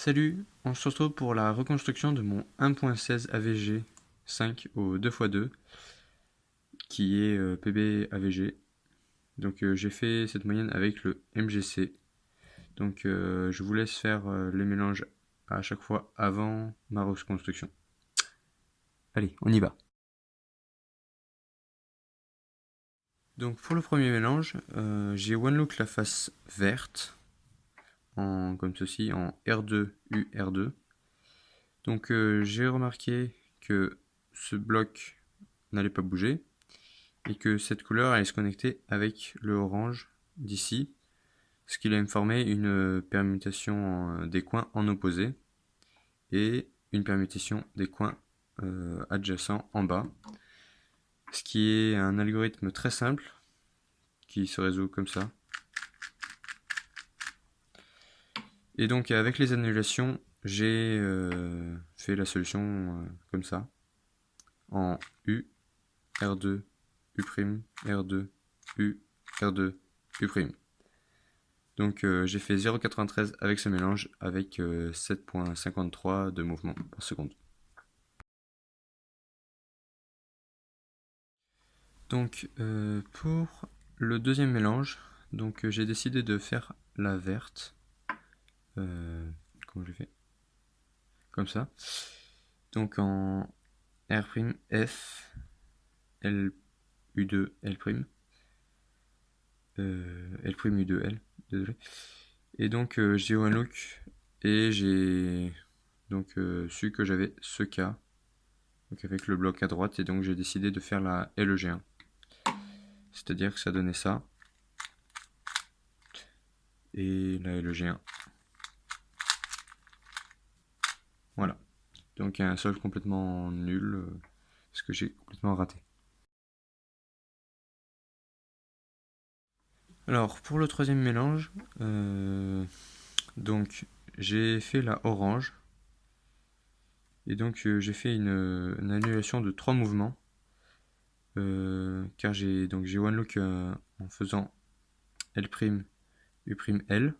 Salut, on se retrouve pour la reconstruction de mon 1.16 AVG 5 au 2x2 qui est PB AVG. Donc j'ai fait cette moyenne avec le MGC. Donc je vous laisse faire les mélanges à chaque fois avant ma reconstruction. Allez, on y va. Donc pour le premier mélange, j'ai One Look la face verte, comme ceci, en R2 UR2. Donc j'ai remarqué que ce bloc n'allait pas bouger et que cette couleur allait se connecter avec le orange d'ici, ce qui allait me former une permutation des coins en opposé et une permutation des coins adjacents en bas, ce qui est un algorithme très simple qui se résout comme ça. Et donc avec les annulations, j'ai fait la solution comme ça, en U, R2, U', R2, U, R2, U'. Donc j'ai fait 0,93 avec ce mélange avec 7,53 de mouvement par seconde. Donc pour le deuxième mélange, donc j'ai décidé de faire la verte. Comment j'ai fait? Comme ça. Donc en R', L, U2, L', L', U2, L, désolé. Et donc j'ai un look et j'ai donc su que j'avais ce cas, donc avec le bloc à droite, et donc j'ai décidé de faire la LEG1. C'est-à-dire que ça donnait ça. Et la LEG1. Voilà. Donc un solde complètement nul, parce que j'ai complètement raté. Alors pour le troisième mélange, donc j'ai fait la orange. Et donc j'ai fait une annulation de 3 mouvements. Car j'ai one look en faisant L', U', L.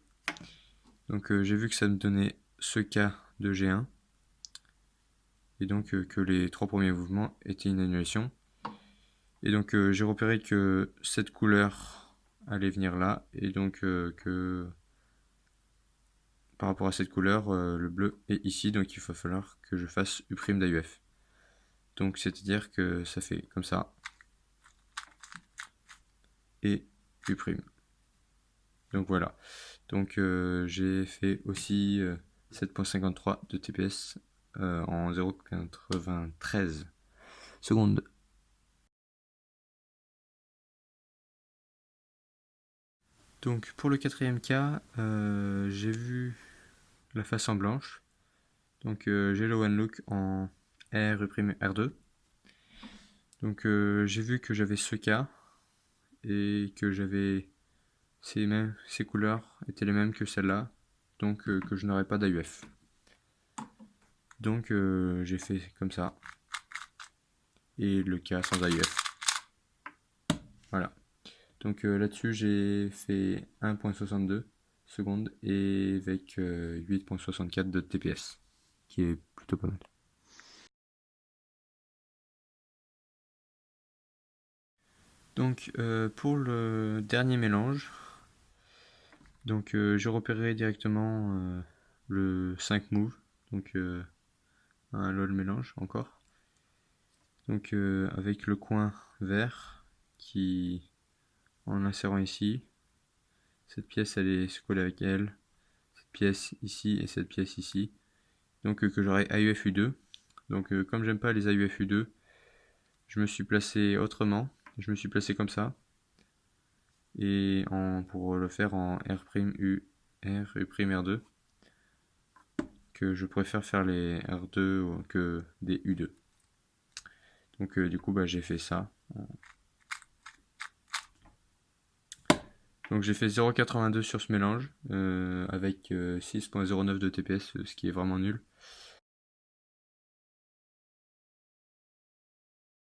Donc j'ai vu que ça me donnait ce cas de G1. Et donc que les 3 premiers mouvements étaient une annulation. Et donc j'ai repéré que cette couleur allait venir là. Et donc que par rapport à cette couleur, le bleu est ici. Donc il va falloir que je fasse U' d'AUF. Donc c'est-à-dire que ça fait comme ça. Et U'. Donc voilà. Donc j'ai fait aussi 7,53 de TPS en 0,93 secondes. Donc pour le quatrième cas, j'ai vu la face en blanche. Donc j'ai le one look en R, U', R2. Donc j'ai vu que j'avais ce cas et que j'avais ces couleurs étaient les mêmes que celle-là, donc que je n'aurais pas d'AUF. Donc j'ai fait comme ça. Et le cas sans AUF. Voilà. Donc là-dessus, j'ai fait 1,62 secondes et avec 8,64 de TPS, qui est plutôt pas mal. Donc pour le dernier mélange, donc j'ai repéré directement le 5 move, donc un LOL mélange encore. Donc avec le coin vert qui, en l'insérant ici, cette pièce elle est collée avec elle, cette pièce ici et cette pièce ici. Donc que j'aurai AUF U2. Donc comme j'aime pas les AUF U2, je me suis placé autrement. Je me suis placé comme ça. Et pour le faire en R' U, R, U', R2. Que je préfère faire les R2 que des U2. Donc du coup j'ai fait ça. Donc j'ai fait 0,82 sur ce mélange avec 6,09 de TPS, ce qui est vraiment nul.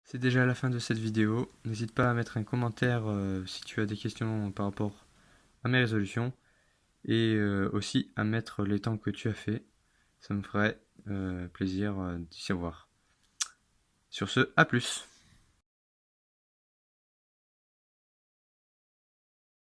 C'est déjà la fin de cette vidéo. N'hésite pas à mettre un commentaire si tu as des questions par rapport à mes résolutions et aussi à mettre les temps que tu as fait. Ça me ferait plaisir d'y savoir. Sur ce, à plus.